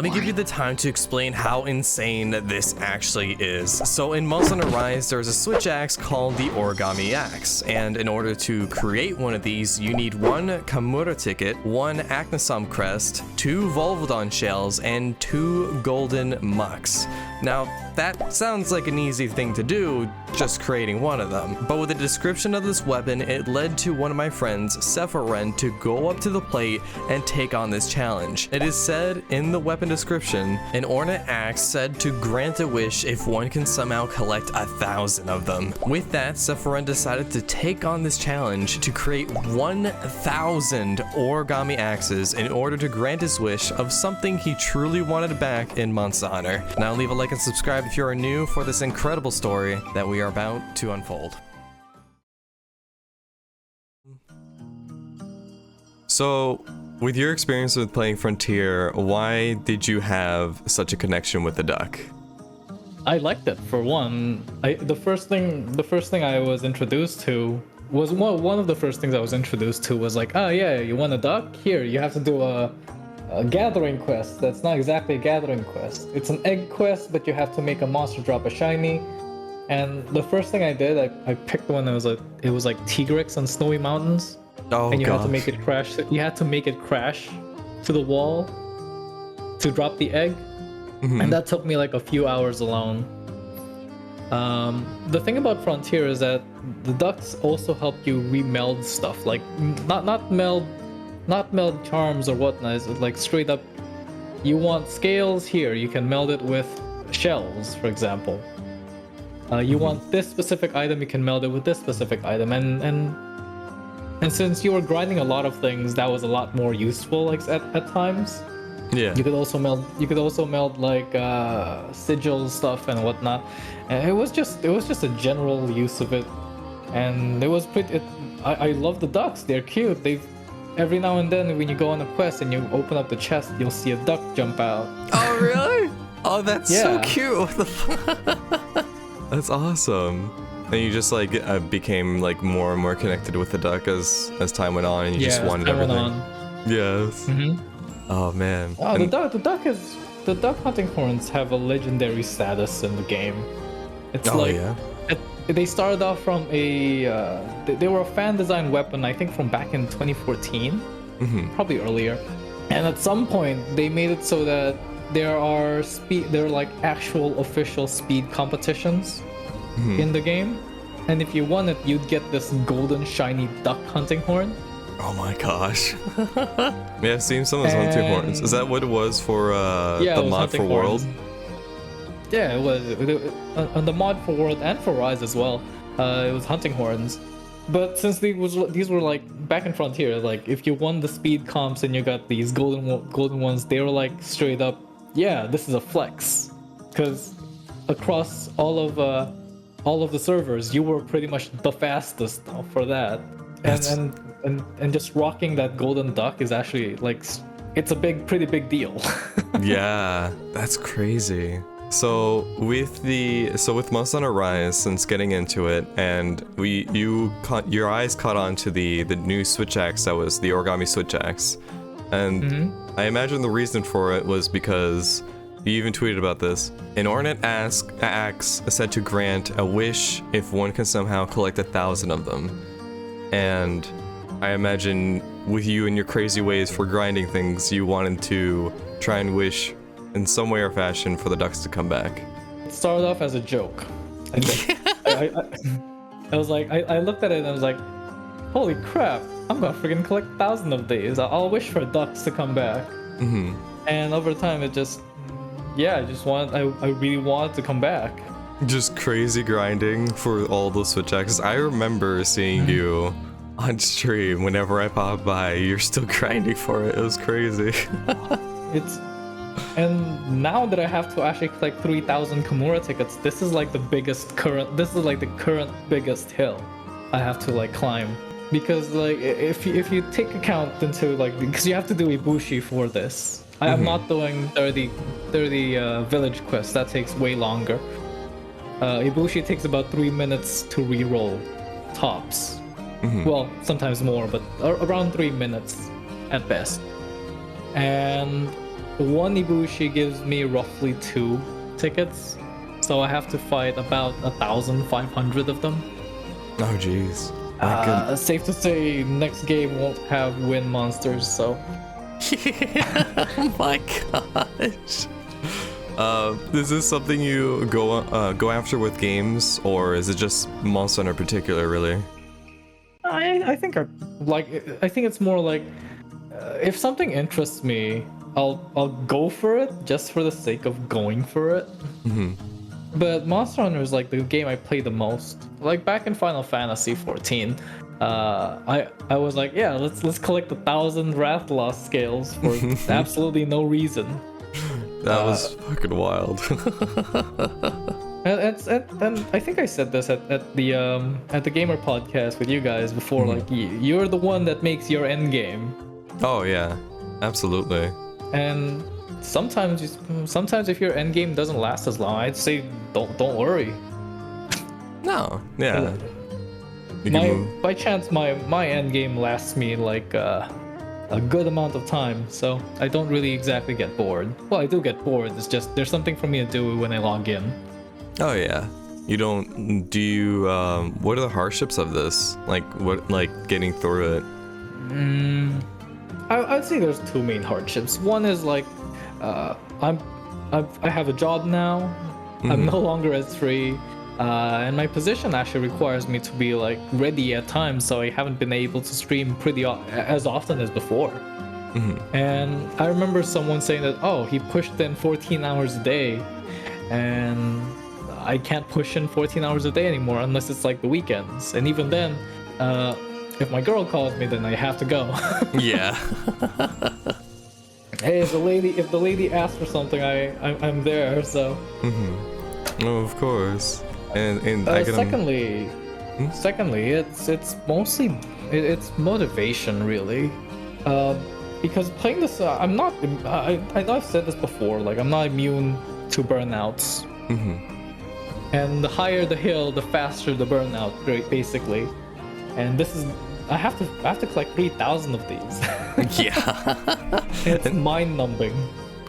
Let me give you the time to explain how insane this actually is. So in Monster Hunter Rise, there's a switch axe called the origami axe, and in order to create one of these, you need 1 Kamura ticket, 1 Acnosome crest, 2 Volvodon shells, and 2 golden mucks. Now, that sounds like an easy thing to do, just creating one of them. But with the description of this weapon, it led to one of my friends, Sephiren, to go up to the plate and take on this challenge. It is said in the weapon description, an ornate axe said to grant a wish if one can somehow collect 1,000 of them. With that, Sephiren decided to take on this challenge to create 1,000 origami axes in order to grant his wish of something he truly wanted back in Monster Hunter. Now leave a like and subscribe if you are new for this incredible story that we are about to unfold. So, with your experience with playing Frontier, why did you have such a connection with the duck? I liked it for one. The first thing I was introduced to was one of the first things I was introduced to was like, oh yeah, you want a duck? Here, you have to do a gathering quest. That's not exactly a gathering quest. It's an egg quest, but you have to make a monster drop a shiny. And the first thing I did, I picked one that was like, it was like Tigrex on Snowy Mountains. Oh, and you gosh. had to make it crash. You had to make it crash to the wall to drop the egg. And that took me like a few hours alone. The thing about Frontier is that the ducks also help you remeld stuff, like not meld charms or whatnot. It's like straight up, you want scales here, you can meld it with shells, for example. You want this specific item, you can meld it with this specific item, and since you were grinding a lot of things, that was a lot more useful, like at times. Yeah. You could also meld like sigil stuff and whatnot, and it was just a general use of it, and it was pretty. I love the ducks. They're cute. Every now and then when you go on a quest and you open up the chest, you'll see a duck jump out. Oh really? Oh, that's so Yeah. cute. What the fuck? That's awesome. And you just like became like more and more connected with the duck as time went on, and you just wanted everything. Yes. Oh man. Oh, the duck hunting horns have a legendary status in the game. It's they started off from they were a fan design weapon, I think from back in 2014, probably earlier. And at some point they made it so that there are like actual official speed competitions in the game. And if you won it, you'd get this golden shiny duck hunting horn. Oh my gosh. Yeah, I've seen some of those hunting horns. Is that what it was for the mod for World? Yeah, it was. On the mod for World and for Rise as well, it was hunting horns. But since these were like back in Frontier, like if you won the speed comps and you got these golden ones, they were like straight up, yeah, this is a flex. Because across all of the servers, you were pretty much the fastest for that. And just rocking that golden duck is actually like, it's a pretty big deal. Yeah, that's crazy. So with Monster Hunter Rise, since getting into it, and your eyes caught on to the new switch axe that was the origami switch axe, and I imagine the reason for it was because you even tweeted about this. An ornate axe is said to grant a wish if one can somehow collect 1,000 of them, and I imagine with you and your crazy ways for grinding things, you wanted to try and wish in some way or fashion for the ducks to come back. It started off as a joke. I was like, I looked at it and I was like, holy crap, I'm gonna freaking collect 1,000 of these. I'll wish for ducks to come back. And over time, it just, I really wanted to come back. Just crazy grinding for all those switch axes. I remember seeing you on stream whenever I pop by. You're still grinding for it. It was crazy. And now that I have to actually collect 3,000 Kamura tickets, this is like the current biggest hill I have to like climb. Because like if you take account into like, because you have to do Ibushi for this. I am not doing 30 village quests. That takes way longer. Ibushi takes about 3 minutes to reroll tops. Well, sometimes more, but around 3 minutes at best. And one Ibushi gives me roughly 2 tickets, so I have to fight about 1,500 of them. Oh jeez. My goodness. Safe to say, next game won't have win monsters, so. Oh my gosh. Is this something you go after with games, or is it just Monster Hunter in particular, really? I think I think it's more like if something interests me, I'll go for it just for the sake of going for it. Mm-hmm. But Monster Hunter is like the game I play the most. Like back in Final Fantasy 14, I was like, yeah, let's collect 1,000 Rathalos scales for absolutely no reason. That was fucking wild. And I think I said this at the Gamer podcast with you guys before. Like you're the one that makes your end game. Oh yeah, absolutely. And sometimes if your end game doesn't last as long, I'd say don't worry. No, yeah. You can move. By chance my end game lasts me like a good amount of time, so I don't really exactly get bored. Well, I do get bored. It's just there's something for me to do when I log in. Oh yeah. You don't. Do you? What are the hardships of this? Like what? Like getting through it? I'd say there's 2 main hardships. One is like, I have a job now. I'm no longer S3, and my position actually requires me to be like ready at times, so I haven't been able to stream as often as before. And I remember someone saying that, oh, he pushed in 14 hours a day, and I can't push in 14 hours a day anymore unless it's like the weekends, and even then, if my girl calls me, then I have to go. Yeah. Hey, if the lady asks for something, I'm there. So. Oh, of course. And I can. Secondly, it's mostly it's motivation really, because playing this, I'm not. I know I've said this before. Like I'm not immune to burnouts. And the higher the hill, the faster the burnout rate, basically. And this is. I have to collect 3,000 of these. Yeah. It's mind-numbing.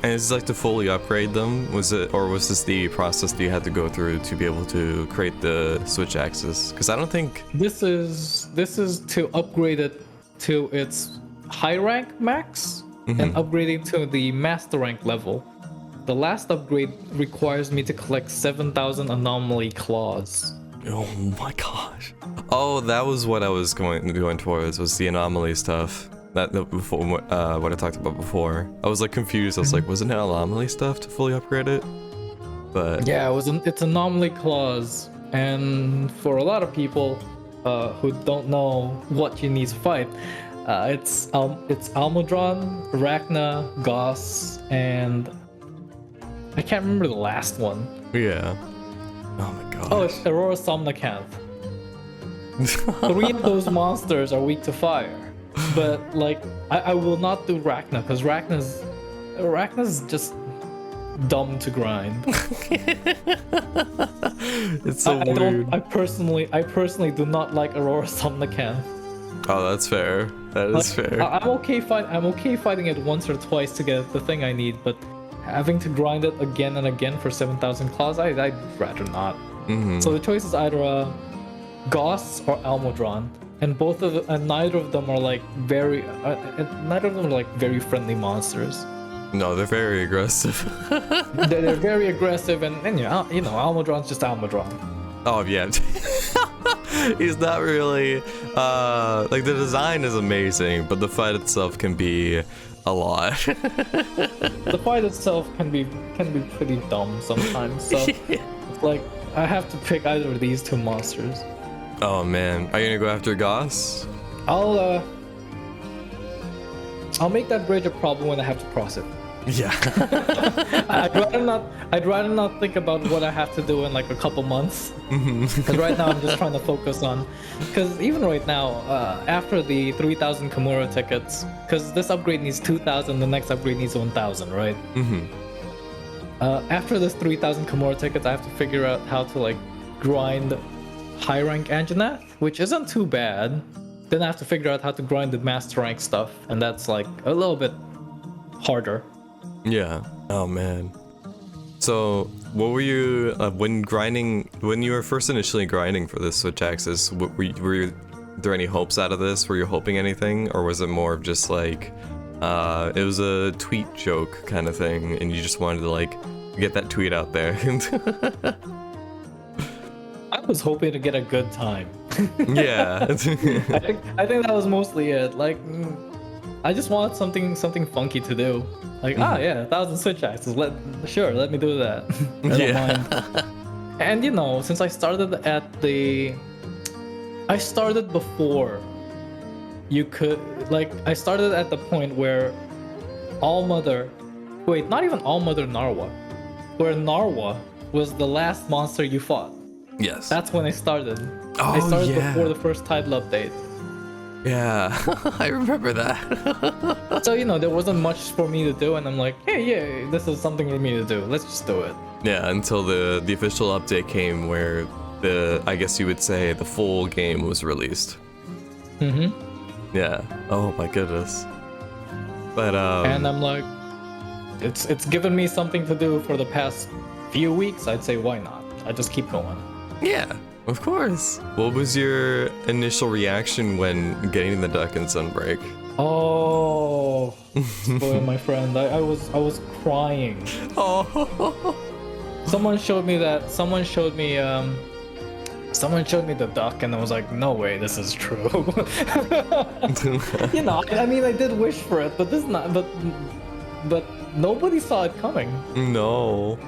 And is it like to fully upgrade them? Was this the process that you had to go through to be able to create the Switch axis? Because I don't think this is to upgrade it to its high rank max and upgrading to the master rank level. The last upgrade requires me to collect 7,000 anomaly claws. Oh my gosh. Oh, that was what I was going towards, was the anomaly stuff. That before what I talked about before. I was like confused. I was like, wasn't it anomaly stuff to fully upgrade it? But yeah, it's anomaly claws, and for a lot of people who don't know what you need to fight, it's Almudron, Rachna, Goss, and I can't remember the last one. yeah. Oh my god. Oh, it's Aurora Somnicanth. 3 of those monsters are weak to fire. But like I will not do Rachna because Rachna's just dumb to grind. It's so weird. I personally do not like Aurora Somnicanth. Oh, that's fair. That is fair. I'm okay fighting it once or twice to get the thing I need, but having to grind it again and again for 7,000 claws, I'd rather not. So the choice is either Goss or Almudron. And neither of them are like very friendly monsters. No, they're very aggressive. they're very aggressive, and Almudron's just Almudron. Oh yeah. He's not really like, the design is amazing, but the fight itself can be a lot. The fight itself can be pretty dumb sometimes. So it's like I have to pick either of these 2 monsters. Oh man, are you gonna go after Goss? I'll make that bridge a problem when I have to cross it. Yeah. I'd rather not think about what I have to do in like a couple months. Because right now I'm just trying to focus on. Because even right now, after the 3,000 Kimura tickets, because this upgrade needs 2,000, the next upgrade needs 1,000, right? After this 3,000 Kimura tickets, I have to figure out how to like grind high rank Anjanath, which isn't too bad. Then I have to figure out how to grind the master rank stuff, and that's like a little bit harder. Yeah. Oh man. So, what were you when you were first initially grinding for this Switch Axis? Were there any hopes out of this? Were you hoping anything, or was it more of just like, it was a tweet joke kind of thing, and you just wanted to like get that tweet out there? I was hoping to get a good time. Yeah. I think that was mostly it. Like, I just wanted something funky to do. Like, yeah, 1,000 Switch Axes. Let me do that. I don't mind. And you know, since I started before you could, like, I started at the point where not even All Mother Narwa, where Narwa was the last monster you fought. Yes. That's when I started. Oh, I started yeah. before the first title update. Yeah, I remember that. So, you know, there wasn't much for me to do, and I'm like, hey, yeah, this is something for me to do. Let's just do it. Yeah, until the official update came where I guess you would say the full game was released. Mm-hmm. Yeah. Oh my goodness. But And I'm like, it's given me something to do for the past few weeks. I'd say, why not? I just keep going. yeah, of course. What was your initial reaction when getting the duck in Sunbreak? Oh, boy, my friend, I was crying. Oh. Someone showed me the duck, and I was like, no way, this is true. You know, I mean, I did wish for it, but but nobody saw it coming. No.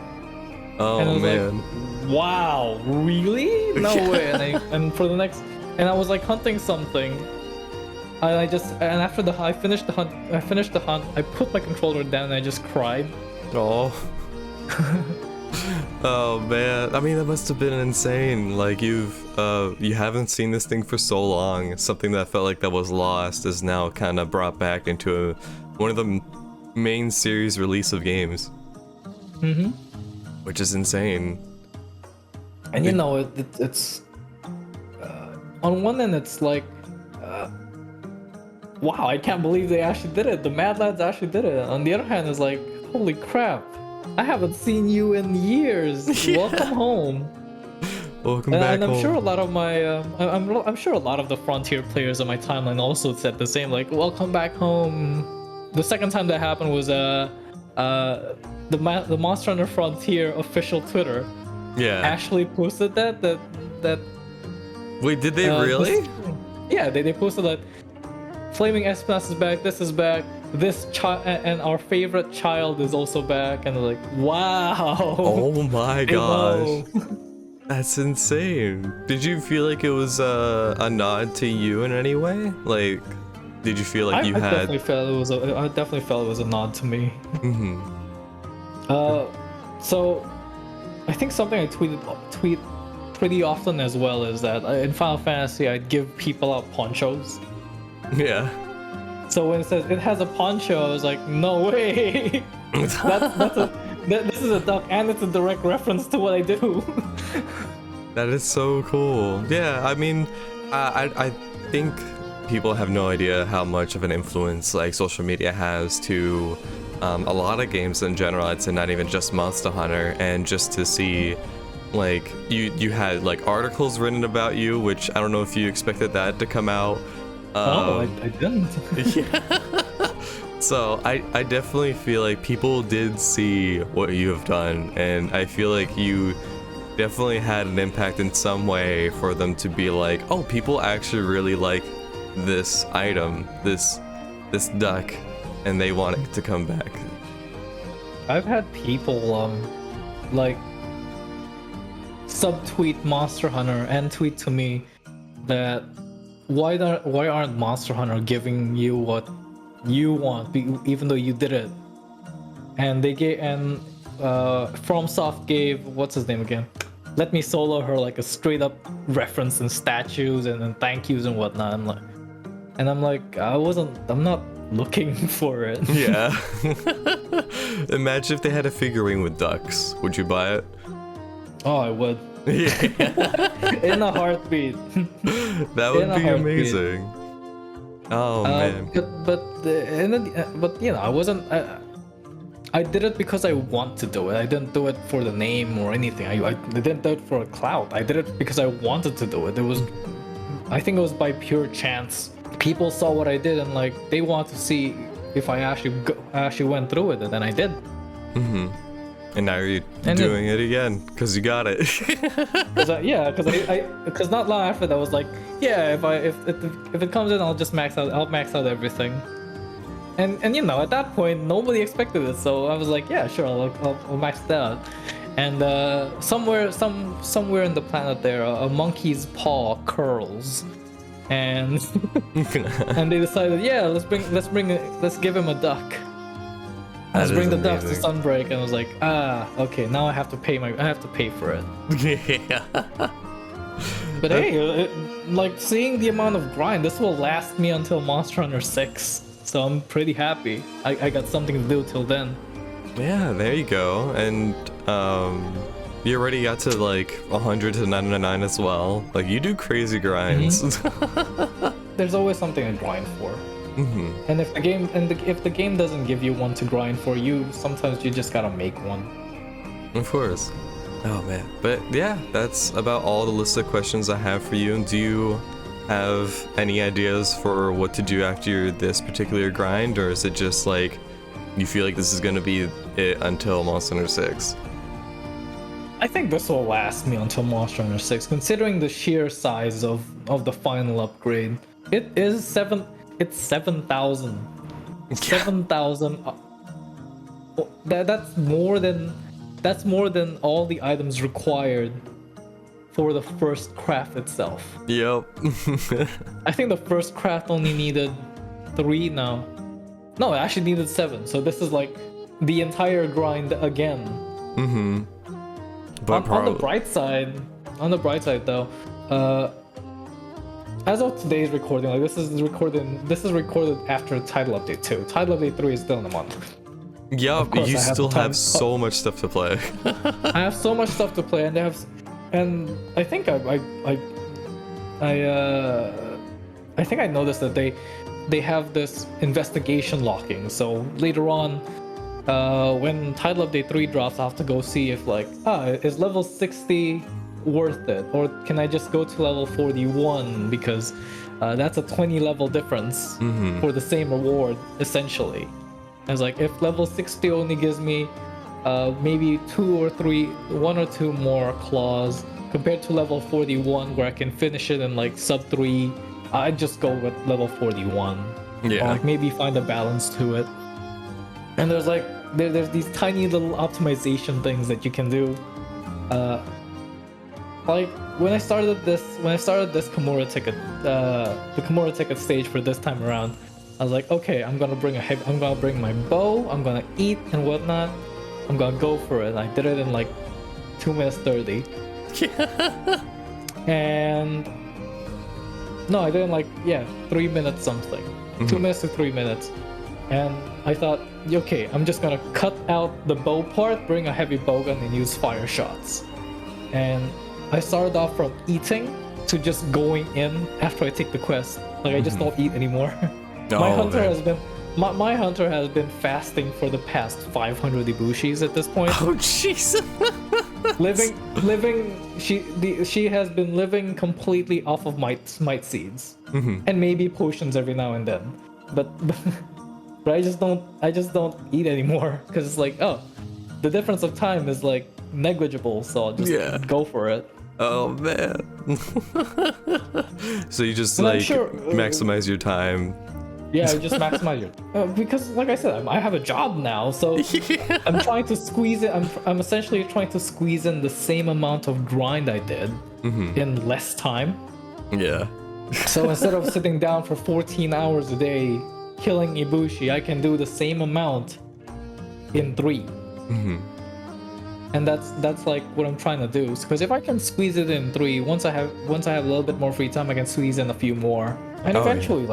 Oh And I was man. like, wow, really? No way. And I was like hunting something. And after I finished the hunt, I put my controller down and I just cried. Oh. Oh man, I mean that must have been insane. Like you haven't seen this thing for so long. Something that felt like that was lost is now kind of brought back into one of the main series release of games. Mm-hmm. Which is insane. And you know, it's on one end it's like, wow, I can't believe they actually did it. The Mad Lads actually did it. On the other hand, it's like, holy crap, I haven't seen you in years. Yeah. Welcome home. Welcome back and I'm home. sure a lot of my, I'm sure a lot of the Frontier players on my timeline also said the same, like, welcome back home. The second time that happened was the Monster Hunter Frontier official Twitter. Yeah. Actually posted that. Wait, did they really? Yeah, they posted that Flaming Espas is back. This is back. This child and our favorite child is also back. And they're like, wow. Oh my gosh. Hello. That's insane. Did you feel like it was a nod to you in any way? Like, did you feel like I definitely felt it was a nod to me. Mm-hmm. So I think something I tweet pretty often as well is that in Final Fantasy I'd give people out ponchos. Yeah. So when it says it has a poncho, I was like, no way. This is a duck, and it's a direct reference to what I do. That is so cool. Yeah, I mean, I think people have no idea how much of an influence like social media has to a lot of games in general. I'd say not even just Monster Hunter, and just to see like you had like articles written about you, which I don't know if you expected that to come out. I didn't. Yeah. So I definitely feel like people did see what you have done, and I feel like you definitely had an impact in some way for them to be like, oh, people actually really like this item, this duck, and they want it to come back. I've had people like subtweet Monster Hunter and tweet to me that why aren't Monster Hunter giving you what you want even though you did it? And they gave FromSoft gave, what's his name again, Let Me Solo Her, like a straight up reference and statues and thank yous and whatnot. I'm like I'm not looking for it. Yeah. Imagine if they had a figurine with ducks. Would you buy it? Oh, I would. Yeah. In a heartbeat. That would be amazing. Oh man. But you know, I did it because I want to do it. I didn't do it for the name or anything. I didn't do it for a clout. I did it because I wanted to do it. I think it was by pure chance. People saw what I did and like they want to see if I actually went through with it, and I did. Mm-hmm. And now you're doing it again because you got it. Because not long after that I was like, yeah, if it comes in, I'll just max out. I'll max out everything. And you know, at that point, nobody expected it, so I was like, yeah, sure, I'll max that out. And somewhere in the planet there, a monkey's paw curls, and and they decided, yeah, let's give him a duck. Let's bring the ducks to Sunbreak, and I was like, okay, now I have to pay for it. Yeah. But hey, like seeing the amount of grind, this will last me until Monster Hunter 6. So I'm pretty happy. I got something to do till then. Yeah, there you go. And you already got to like 100 to 999 as well. Like you do crazy grinds. Mm-hmm. There's always something to grind for. Mm-hmm. And if the game doesn't give you one to grind for, sometimes you just gotta make one. Of course. Oh man. But yeah, that's about all the list of questions I have for you. Do you have any ideas for what to do after this particular grind, or is it just like you feel like this is going to be it until Monster Hunter 6? I think this will last me until Monster Hunter 6, considering the sheer size of the final upgrade. It's 7,000. 7,000. That's more than all the items required for the first craft itself. Yep. I think the first craft only needed 3 now. No, it actually needed 7. So this is like the entire grind again. Mm-hmm. But on the bright side though, as of today's recording, like this is recorded after Title Update 2. Title Update 3 is still in a month. Yup, you still have so much stuff to play. I have so much stuff to play, and I think I think I noticed that they have this investigation locking. So later on, when Title Update 3 drops, I have to go see if like, is level 60 worth it, or can I just go to level 41 because that's a 20 level difference for the same reward essentially. I was like, if level 60 only gives me maybe 1 or 2 more claws compared to level 41 where I can finish it in like sub 3, I'd just go with level 41. Yeah. Or like maybe find a balance to it. And there's like there's these tiny little optimization things that you can do. Like when I started this Kimura ticket, the Kimura ticket stage for this time around, I was like, okay, I'm gonna bring my bow, I'm gonna eat and whatnot, I'm gonna go for it. And I did it in like 2 minutes 30. And no, I did it in like 3 minutes something. 2 minutes to 3 minutes. And I thought, okay, I'm just gonna cut out the bow part, bring a heavy bowgun, and use fire shots. And I started off from eating to just going in after I take the quest. Like I just don't eat anymore. My hunter has been fasting for the past 500 ibushis at this point. Oh jeez. She has been living completely off of might seeds and maybe potions every now and then. But I just don't eat anymore because it's like, oh, the difference of time is like negligible, so I'll just go for it. Oh man. So you just and like maximize your time. Yeah, just maximize it. Because like I said, I have a job now, so I'm trying to squeeze it. I'm essentially trying to squeeze in the same amount of grind I did in less time. Yeah. So instead of sitting down for 14 hours a day killing Ibushi, I can do the same amount in 3. And that's like what I'm trying to do. Because if I can squeeze it in 3, once I have a little bit more free time, I can squeeze in a few more. And eventually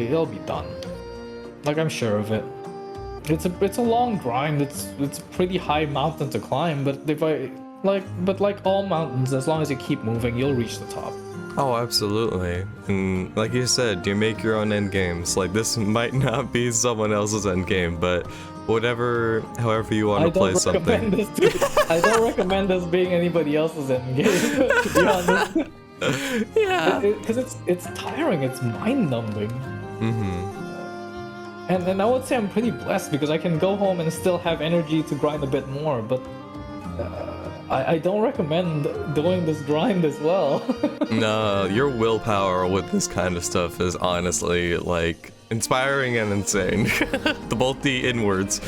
it'll be done. Like I'm sure of it. It's a long grind. It's a pretty high mountain to climb. But but like all mountains, as long as you keep moving, you'll reach the top. Oh, absolutely. And like you said, you make your own end games. Like this might not be someone else's end game, but however you want to play something. I don't recommend this being anybody else's end game, to be honest. Yeah. Because it's tiring, it's mind-numbing. And then I would say I'm pretty blessed because I can go home and still have energy to grind a bit more, but I don't recommend doing this grind as well. No, your willpower with this kind of stuff is honestly like inspiring and insane. Both the inwards.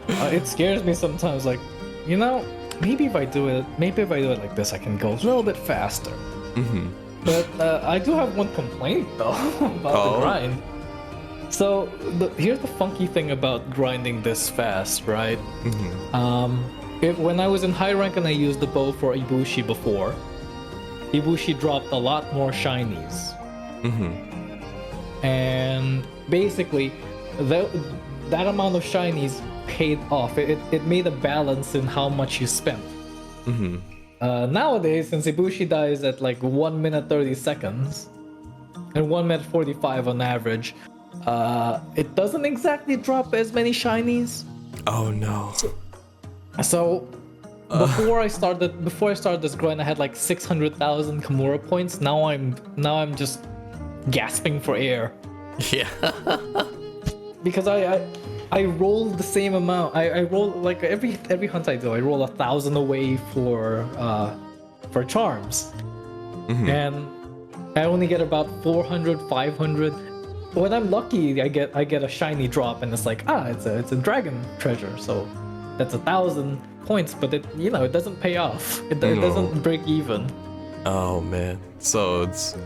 It scares me sometimes, like, you know, maybe if I do it like this, I can go a little bit faster. But I do have one complaint though about the grind. So here's the funky thing about grinding this fast, right? When I was in high rank and I used the bow for Ibushi before, Ibushi dropped a lot more shinies. And basically, that amount of shinies paid off. It made a balance in how much you spent. Nowadays, since Ibushi dies at like 1 minute 30 seconds, and 1 minute 45 on average, it doesn't exactly drop as many shinies. Oh no. So before I started this grind, I had like 600,000 Kimura points. Now I'm just gasping for air. Yeah. Because I roll the same amount. I roll like every hunt I do. I roll 1,000 away for charms, and I only get about 400, 500. When I'm lucky, I get a shiny drop, and it's like it's a dragon treasure. So that's 1,000 points, but it doesn't pay off. It doesn't break even. Oh man. So it's.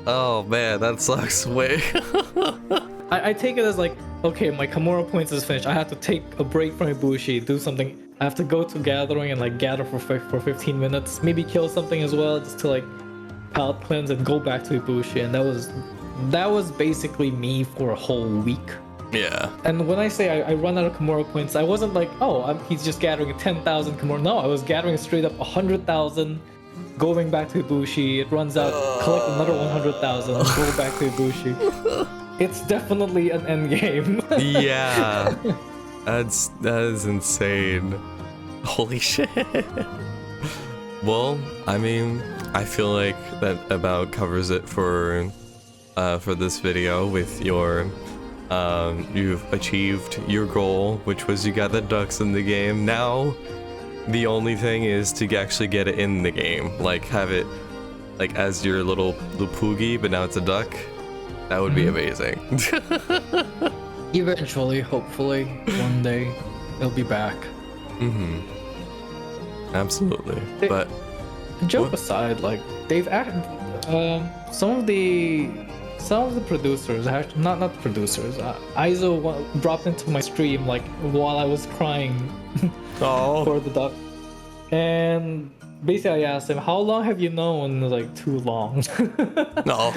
Oh man, that sucks. Way. I take it as like, okay, my Kimura points is finished. I have to take a break from Ibushi, do something. I have to go to gathering and like gather for 15 minutes, maybe kill something as well, just to like palette cleanse and go back to Ibushi. And that was basically me for a whole week. Yeah. And when I say I run out of Kimura points, I wasn't like, he's just gathering 10,000 Kimura. No, I was gathering straight up 100,000. Going back to Ibushi, it runs out, collect another 100,000, go back to Ibushi. It's definitely an end game. Yeah. That is insane. Holy shit. Well, I mean, I feel like that about covers it for this video with your you've achieved your goal, which was you got the ducks in the game. Now the only thing is to actually get it in the game, like have it like as your little Lupugi, but now it's a duck. That would be amazing. Eventually, hopefully, one day, it'll be back. Absolutely. But joke aside, like they've added some of the producers, not the producers. Aizo dropped into my stream like while I was crying for the duck, and basically I asked him, "How long have you known?" Like, too long. no.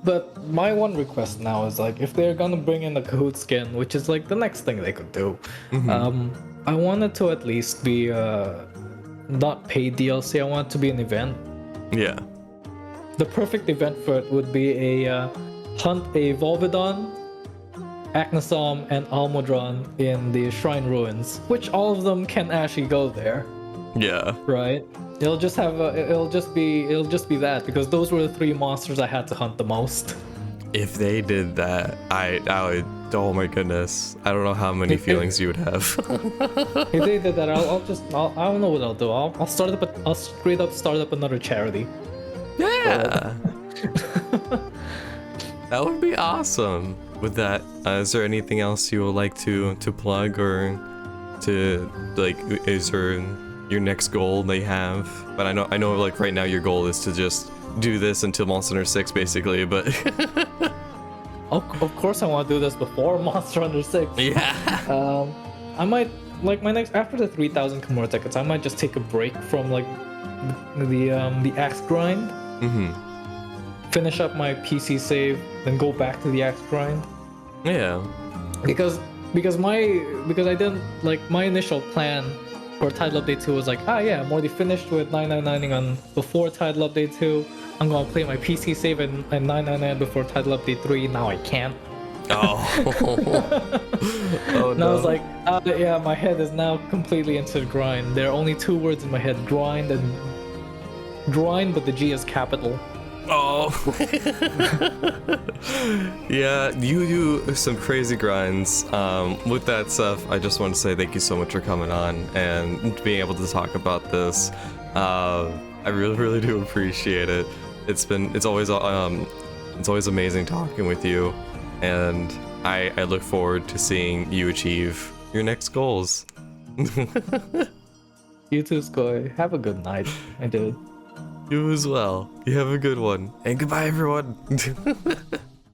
But my one request now is like, if they're gonna bring in the Kahoot skin, which is like the next thing they could do, I want it to at least be not paid DLC. I want it to be an event. Yeah. The perfect event for it would be a hunt a Volvidon, Acnosom, and Almudron in the Shrine Ruins, which all of them can actually go there. Yeah. Right. It'll just be that, because those were the 3 monsters I had to hunt the most. If they did that, I would. Oh my goodness! I don't know how many feelings you would have. If they did that, I don't know what I'll do. I'll straight up start up another charity. Yeah. That would be awesome. With that, is there anything else you would like to plug, or to like? Is there your next goal they have? But I know like right now your goal is to just do this until Monster Hunter 6 basically, but of course I want to do this before Monster Hunter 6. Yeah. I might like after the 3,000 Kimura tickets, I might just take a break from like the axe grind. Finish up my PC save, then go back to the axe grind. Yeah. Because because I didn't like my initial plan for Title Update 2 was like, yeah, I'm already finished with 999ing on before Title Update 2. I'm gonna play my PC save and 999 before Title Update 3. Now I can't. Oh. Oh And I was like, yeah, my head is now completely into the grind. There are only 2 words in my head: grind, but the G is capital. Oh. Yeah, you do some crazy grinds. With that stuff, I just want to say thank you so much for coming on and being able to talk about this. I really do appreciate it. It's always amazing talking with you, and I look forward to seeing you achieve your next goals. You too, Skoy. Have a good night, my dude. You as well. You have a good one. And goodbye, everyone.